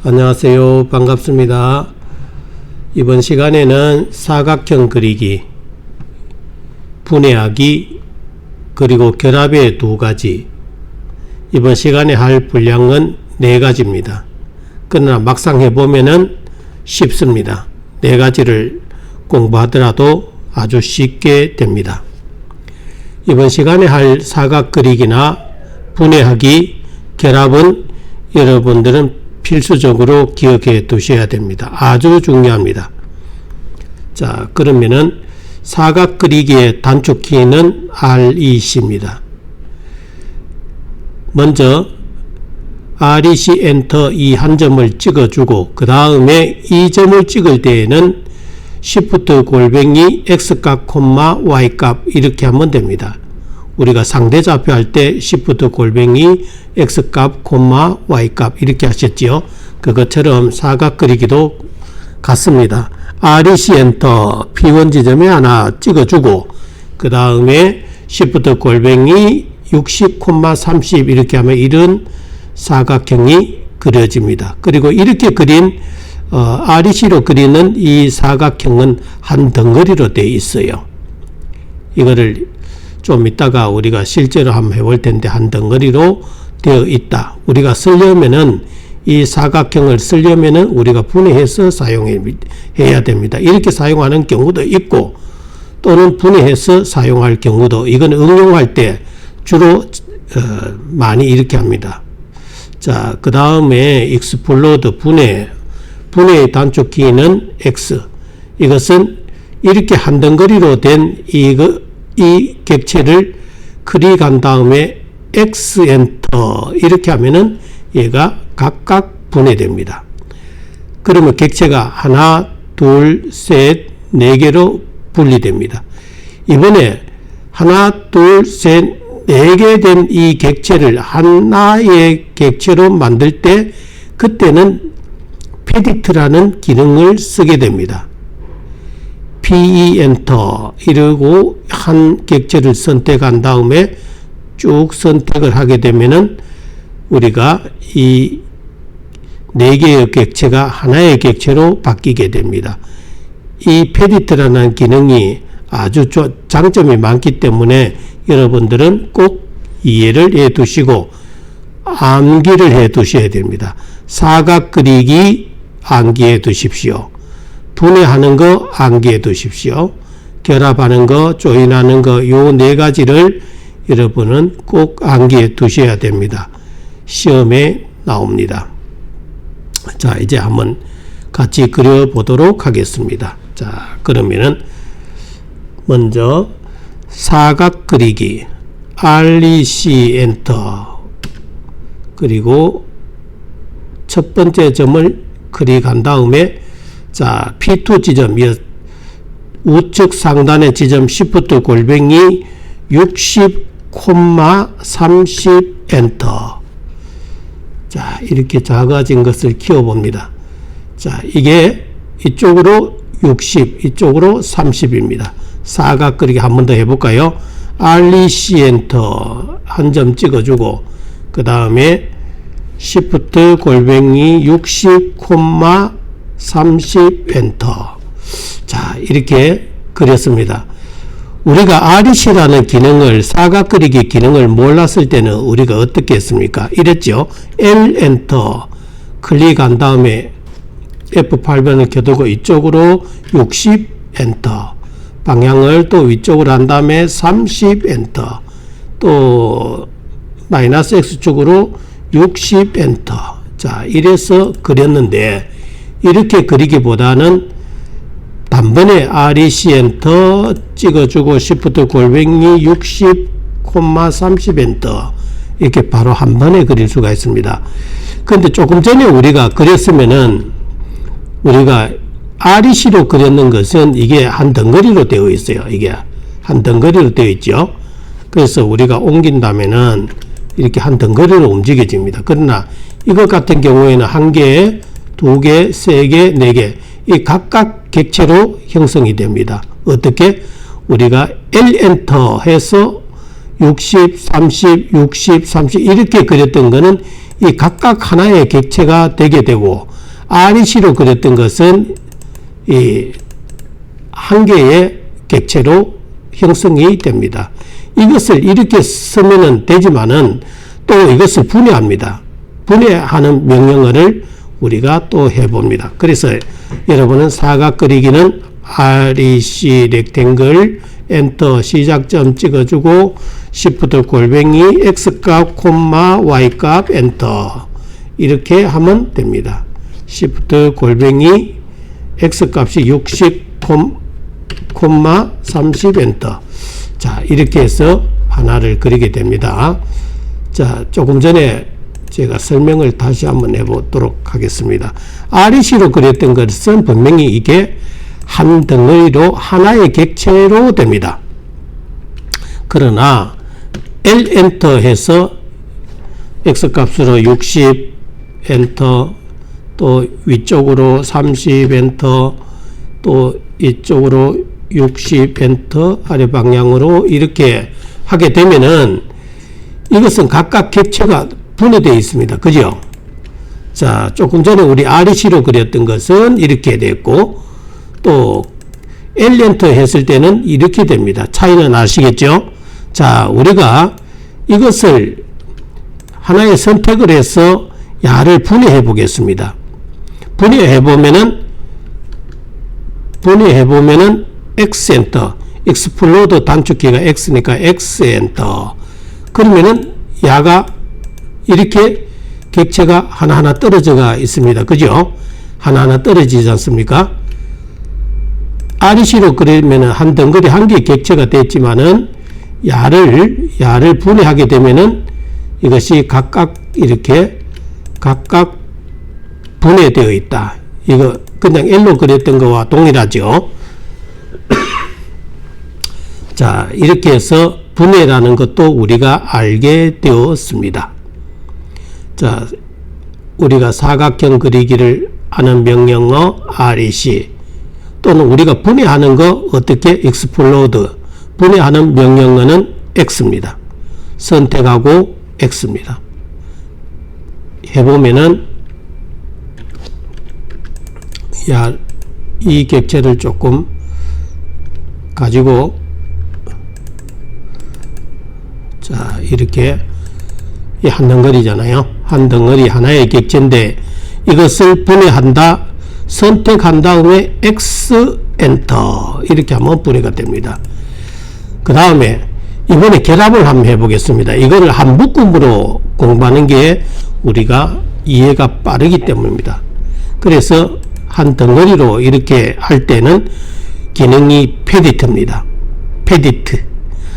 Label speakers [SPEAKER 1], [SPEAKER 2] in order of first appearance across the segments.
[SPEAKER 1] 안녕하세요. 반갑습니다. 이번 시간에는 사각형 그리기, 분해하기, 그리고 결합의 두 가지, 이번 시간에 할 분량은 4가지입니다. 그러나 막상 해보면은 쉽습니다. 4가지를 공부하더라도 아주 쉽게 됩니다. 이번 시간에 할 사각 그리기나 분해하기, 결합은 여러분들은 필수적으로 기억해 두셔야 됩니다. 아주 중요합니다. 자, 그러면은 사각 그리기의 단축키는 REC입니다. 먼저 REC 엔터 이 한 점을 찍어주고 그 다음에 이 점을 찍을 때에는 Shift 골뱅이 X값, Y값 이렇게 하면 됩니다. 우리가 상대좌표 할 때 Shift 골뱅이 X값, Y값 이렇게 하셨지요. 그것처럼 사각 그리기도 같습니다. REC 엔터 P1 지점에 하나 찍어주고 그 다음에 Shift 골뱅이 60, 30 이렇게 하면 이런 사각형이 그려집니다. 그리고 이렇게 그린 REC로 그리는 이 사각형은 한 덩어리로 되어 있어요. 이거를 좀 이따가 우리가 실제로 한번 해볼 텐데 한 덩어리로 되어 있다. 우리가 쓰려면은 이 사각형을 쓰려면은 우리가 분해해서 사용해야 됩니다. 이렇게 사용하는 경우도 있고 또는 분해해서 사용할 경우도, 이건 응용할 때 주로 많이 이렇게 합니다. 자, 그 다음에 익스플로드 분해의 단축키는 X. 이것은 이렇게 한 덩어리로 된 이 객체를 클릭한 다음에 X 엔터 이렇게 하면은 얘가 각각 분해됩니다. 그러면 객체가 하나, 둘, 셋, 4개로 분리됩니다. 이번에 하나, 둘, 셋, 4개 된 이 객체를 하나의 객체로 만들 때 그때는 프레딕트라는 기능을 쓰게 됩니다. PE 엔터 이러고 한 객체를 선택한 다음에 쭉 선택을 하게 되면은 우리가 이 4개의 객체가 하나의 객체로 바뀌게 됩니다. 이 프레딕트라는 기능이 아주 장점이 많기 때문에 여러분들은 꼭 이해를 해 두시고 암기를 해 두셔야 됩니다. 사각 그리기 암기해 두십시오. 분해하는 거 암기해 두십시오. 결합하는 거, 조인하는 거, 요 4가지를 여러분은 꼭 암기해 두셔야 됩니다. 시험에 나옵니다. 자, 이제 한번 같이 그려보도록 하겠습니다. 자, 그러면은 먼저 사각 그리기 REC 엔터 그리고 첫 번째 점을 클릭한 다음에 자, P2 지점, 우측 상단의 지점 Shift 골뱅이 60, 30 엔터. 자, 이렇게 작아진 것을 키워봅니다. 자, 이게 이쪽으로 60, 이쪽으로 30입니다. 사각 그리기 한 번 더 해볼까요? REC 엔터 한 점 찍어주고 그 다음에 Shift 골뱅이 60, 30 엔터. 자, 이렇게 그렸습니다. 우리가 REC라는 기능을, 사각 그리기 기능을 몰랐을 때는 우리가 어떻게 했습니까? 이랬죠. L 엔터 클릭한 다음에 F8번을 켜두고 이쪽으로 60 엔터, 방향을 또 위쪽으로 한 다음에 30 엔터, 또 마이너스 X축으로 60 엔터. 자, 이래서 그렸는데 이렇게 그리기보다는 단번에 REC 엔터 찍어주고 Shift 골뱅이 60, 30 엔터 이렇게 바로 한 번에 그릴 수가 있습니다. 그런데 조금 전에 우리가 그렸으면은 우리가 REC로 그렸는 것은 이게 한 덩어리로 되어 있어요. 이게 한 덩어리로 되어 있죠. 그래서 우리가 옮긴다면은 이렇게 한 덩어리로 움직여집니다. 그러나 이것 같은 경우에는 1개, 2개, 3개, 4개 이 각각 객체로 형성이 됩니다. 어떻게? 우리가 L 엔터 해서 60, 30, 60, 30 이렇게 그렸던 거는 이 각각 하나의 객체가 되게 되고, REC로 그렸던 것은 이 한 개의 객체로 형성이 됩니다. 이것을 이렇게 쓰면 되지만은 또 이것을 분해합니다. 분해하는 명령어를 우리가 또 해봅니다. 그래서 여러분은 사각 그리기는 REC 렉탱글 엔터 시작점 찍어주고 시프트 골뱅이 X값 콤마 Y값 엔터 이렇게 하면 됩니다. 시프트 골뱅이 X값이 60 콤마 30 엔터. 자, 이렇게 해서 하나를 그리게 됩니다. 자, 조금 전에 제가 설명을 다시 한번 해보도록 하겠습니다. REC로 그렸던 것은 분명히 이게 한 덩어리로 하나의 객체로 됩니다. 그러나 L 엔터 해서 X값으로 60 엔터, 또 위쪽으로 30 엔터, 또 이쪽으로 60 엔터, 아래 방향으로 이렇게 하게 되면은 이것은 각각 객체가 분해되어 있습니다. 그죠? 자, 조금 전에 우리 REC로 그렸던 것은 이렇게 됐고, 또 L 엔터 했을 때는 이렇게 됩니다. 차이는 아시겠죠? 자, 우리가 이것을 하나의 선택을 해서 야를 분해해 보겠습니다. 분해해 보면은 X 엔터, 익스플로드 단축키가 X니까 X 엔터. 그러면은 야가 이렇게 객체가 하나하나 떨어져가 있습니다. 그죠? 하나하나 떨어지지 않습니까? REC로 그리면은 한 덩어리 한 개의 객체가 됐지만은 야를 분해하게 되면은 이것이 각각 이렇게 각각 분해되어 있다. 이거 그냥 L로 그렸던 거와 동일하죠. 자, 이렇게 해서 분해라는 것도 우리가 알게 되었습니다. 자, 우리가 사각형 그리기를 하는 명령어 REC, 또는 우리가 분해하는 거 어떻게 익스플로드, 분해하는 명령어는 X입니다. 선택하고 X입니다. 해보면은 이 객체를 조금 가지고, 자, 이렇게 한 덩어리잖아요. 한 덩어리 하나의 객체인데 이것을 분해한다, 선택한 다음에 X 엔터 이렇게 하면 분해가 됩니다. 그 다음에 이번에 결합을 한번 해보겠습니다. 이거를 한 묶음으로 공부하는 게 우리가 이해가 빠르기 때문입니다. 그래서 한 덩어리로 이렇게 할 때는 기능이 페디트입니다. 페디트.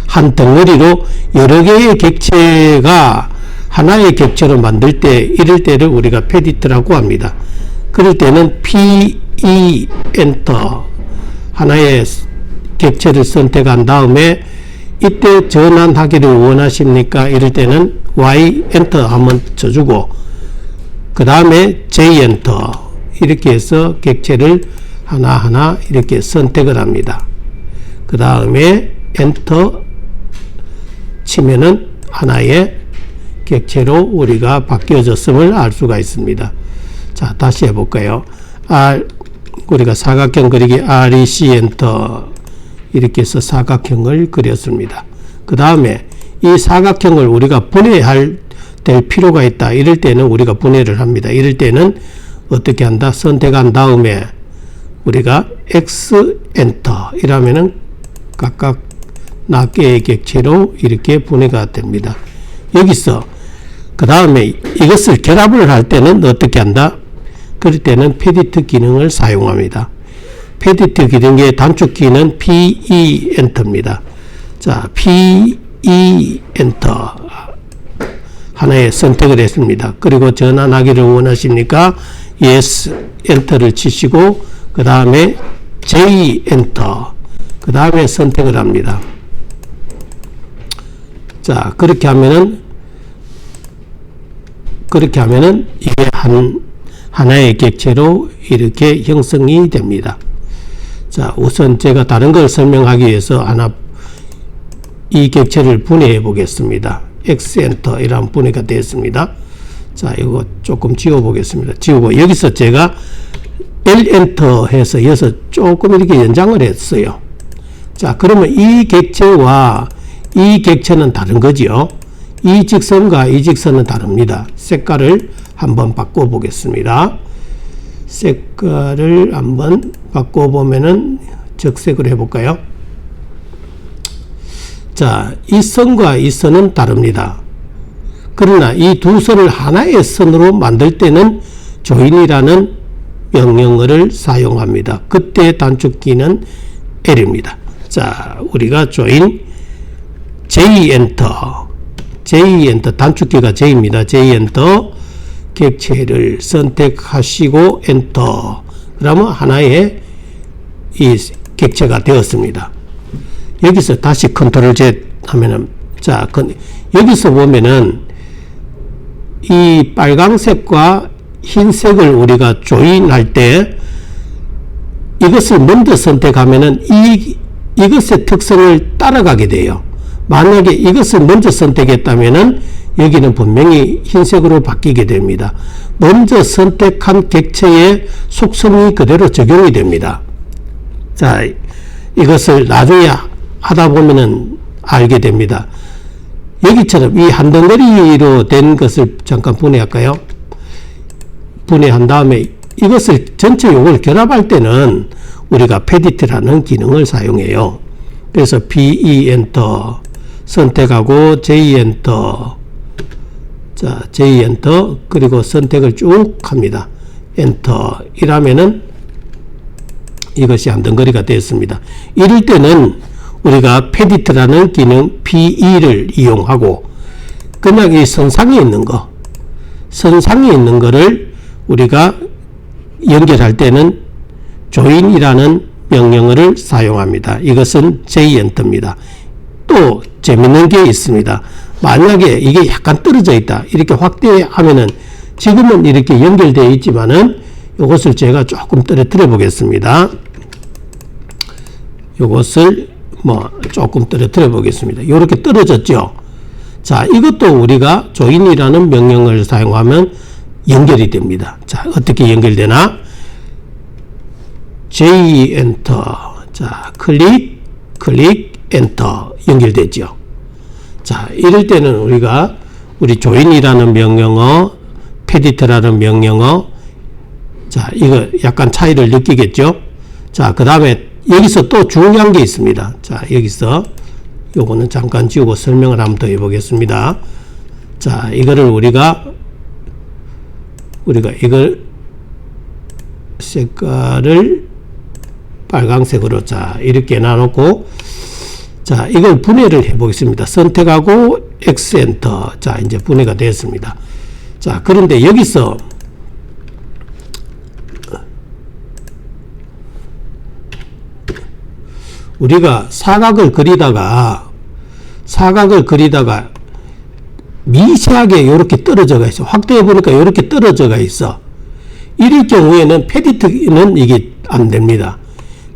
[SPEAKER 1] 한 덩어리로 여러 개의 객체가 하나의 객체로 만들 때, 이럴 때를 우리가 페디트라고 합니다. 그럴 때는 PE 엔터, 하나의 객체를 선택한 다음에 이때 전환하기를 원하십니까? 이럴 때는 Y 엔터 한번 쳐주고, 그 다음에 J 엔터 이렇게 해서 객체를 하나하나 이렇게 선택을 합니다. 그 다음에 엔터 치면은 하나의 객체로 우리가 바뀌어졌음을 알 수가 있습니다. 자, 다시 해볼까요? 우리가 사각형 그리기 REC 엔터 이렇게 해서 사각형을 그렸습니다. 그 다음에 이 사각형을 우리가 분해할 될 필요가 있다. 이럴 때는 우리가 분해를 합니다. 이럴 때는 어떻게 한다? 선택한 다음에 우리가 X 엔터 이라면은 각각 낱개의 객체로 이렇게 분해가 됩니다. 여기서 그 다음에 이것을 결합을 할 때는 어떻게 한다? 그럴 때는 페디트 기능을 사용합니다. 페디트 기능의 단축키는 PE 엔터입니다. 자, PE 엔터 하나의 선택을 했습니다. 그리고 전환하기를 원하십니까? Yes 엔터를 치시고 그 다음에 J 엔터 그 다음에 선택을 합니다. 자, 그렇게 하면은 이게 하나의 객체로 이렇게 형성이 됩니다. 자, 우선 제가 다른 걸 설명하기 위해서 이 객체를 분해해 보겠습니다. X 엔터 이런 분해가 되었습니다. 자, 이거 조금 지워보겠습니다. 지우고, 여기서 제가 L 엔터 해서 여기서 조금 이렇게 연장을 했어요. 자, 그러면 이 객체와 이 객체는 다른 거죠. 이 직선과 이 직선은 다릅니다. 색깔을 한번 바꿔보겠습니다. 색깔을 한번 바꿔보면은 적색으로 해볼까요? 자, 이 선과 이 선은 다릅니다. 그러나 이 두 선을 하나의 선으로 만들 때는 조인이라는 명령어를 사용합니다. 그때 단축키는 L입니다. 자, 우리가 조인 J 엔터, J 엔터, 단축키가 J입니다. J 엔터, 객체를 선택하시고 엔터. 그러면 하나의 이 객체가 되었습니다. 여기서 다시 컨트롤 Z 하면은, 자, 여기서 보면은 이 빨강색과 흰색을 우리가 조인할 때 이것을 먼저 선택하면은 이것의 특성을 따라가게 돼요. 만약에 이것을 먼저 선택했다면은 여기는 분명히 흰색으로 바뀌게 됩니다. 먼저 선택한 객체의 속성이 그대로 적용이 됩니다. 자, 이것을 나중에 하다 보면은 알게 됩니다. 여기처럼 이 한 덩어리로 된 것을 잠깐 분해할까요? 분해한 다음에 이것을 전체 요걸 결합할 때는 우리가 페디트라는 기능을 사용해요. 그래서 PE 엔터 선택하고 J 엔터, 자, J 엔터, 그리고 선택을 쭉 합니다. 엔터 이라면은 이것이 한 덩어리가 되었습니다. 이럴 때는 우리가 페디트라는 기능 PE를 이용하고 그냥 이 선상에 있는 거, 선상에 있는 거를 우리가 연결할 때는 조인이라는 명령어를 사용합니다. 이것은 J 엔터입니다. 또 재밌는 게 있습니다. 만약에 이게 약간 떨어져 있다, 이렇게 확대하면은 지금은 이렇게 연결되어 있지만은 이것을 제가 조금 떨어뜨려 보겠습니다. 이것을 조금 떨어뜨려 보겠습니다. 이렇게 떨어졌죠. 자, 이것도 우리가 조인이라는 명령을 사용하면 연결이 됩니다. 자, 어떻게 연결되나? J 엔터, 자, 클릭 엔터 연결되죠. 자, 이럴 때는 우리가 우리 조인이라는 명령어, 페디트라는 명령어, 자, 이거 약간 차이를 느끼겠죠. 자, 그 다음에 여기서 또 중요한 게 있습니다. 자, 여기서 요거는 잠깐 지우고 설명을 한번 더 해보겠습니다. 자, 이거를 우리가 이걸 색깔을 빨강색으로, 자, 이렇게 놔놓고, 자, 이걸 분해를 해보겠습니다. 선택하고 X 엔터. 자, 이제 분해가 됐습니다. 자, 그런데 여기서 우리가 사각을 그리다가 미세하게 이렇게 떨어져가 있어. 확대해 보니까 이렇게 떨어져가 있어. 이럴 경우에는 페디트는 이게 안 됩니다.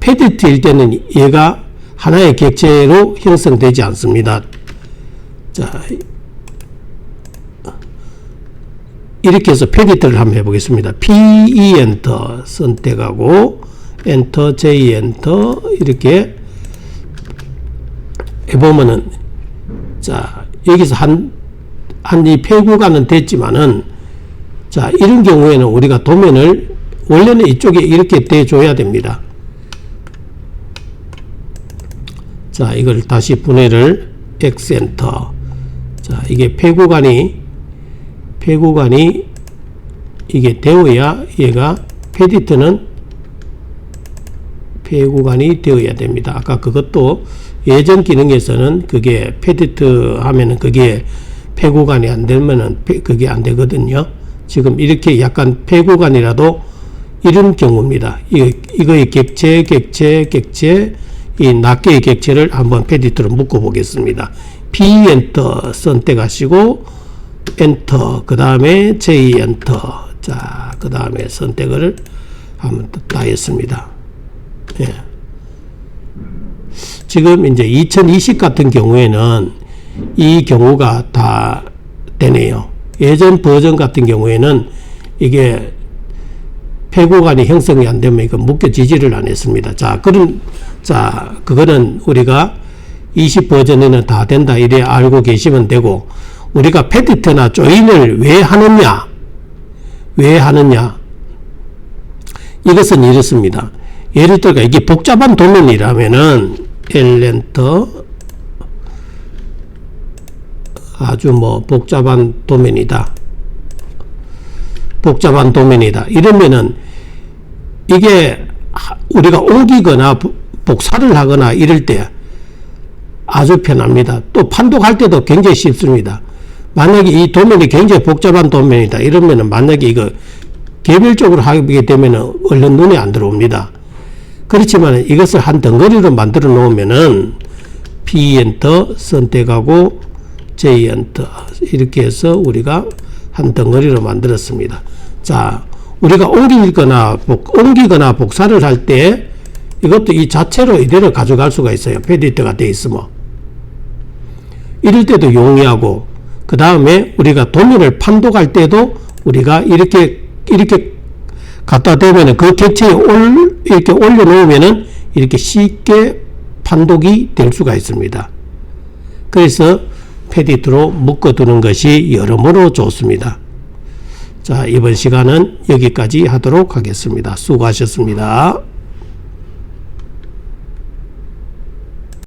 [SPEAKER 1] 페디트일 때는 얘가 하나의 객체로 형성되지 않습니다. 자, 이렇게 해서 페디트를 한번 해보겠습니다. PE 엔터 선택하고 엔터, J 엔터 이렇게 해보면은, 자, 여기서 한 이 폐구간은 됐지만은, 자, 이런 경우에는 우리가 도면을 원래는 이쪽에 이렇게 대줘야 됩니다. 자, 이걸 다시 분해를 X 엔터. 자, 이게 폐구간이 이게 되어야 얘가 페디트는 폐구간이 되어야 됩니다. 아까 그것도 예전 기능에서는 그게 페디트 하면은 그게 폐구간이 안 되면은 그게 안 되거든요. 지금 이렇게 약간 폐구간이라도 이런 경우입니다. 이거의 객체, 이 낱개의 객체를 한번 페디트로 묶어 보겠습니다. P 엔터 선택하시고 엔터, 그 다음에 J 엔터. 자, 그 다음에 선택을 한번 다 했습니다. 예. 지금 이제 2020 같은 경우에는 이 경우가 다 되네요. 예전 버전 같은 경우에는 이게 폐구간이 형성이 안 되면 이거 묶여지지를 안 했습니다. 그거는 우리가 20 버전에는 다 된다 이래 알고 계시면 되고, 우리가 페디트나 조인을 왜 하느냐? 이것은 이렇습니다. 예를 들어 이게 복잡한 도면이라면은 L엔터, 아주 복잡한 도면이다. 이러면은 이게 우리가 옮기거나 복사를 하거나 이럴 때 아주 편합니다. 또 판독할 때도 굉장히 쉽습니다. 만약에 이 도면이 굉장히 복잡한 도면이다 이러면은, 만약에 이거 개별적으로 하게 되면은 얼른 눈에 안 들어옵니다. 그렇지만 이것을 한 덩어리로 만들어 놓으면은 P 엔터 선택하고 J 엔터 이렇게 해서 우리가 한 덩어리로 만들었습니다. 자, 우리가 옮기거나 복사를 할 때 이것도 이 자체로 이대로 가져갈 수가 있어요. 페디트가 되어 있으면. 이럴 때도 용이하고, 그 다음에 우리가 도면을 판독할 때도 우리가 이렇게 갖다 대면은 그 객체에 이렇게 올려놓으면은 이렇게 쉽게 판독이 될 수가 있습니다. 그래서 페디트로 묶어두는 것이 여러모로 좋습니다. 자, 이번 시간은 여기까지 하도록 하겠습니다. 수고하셨습니다.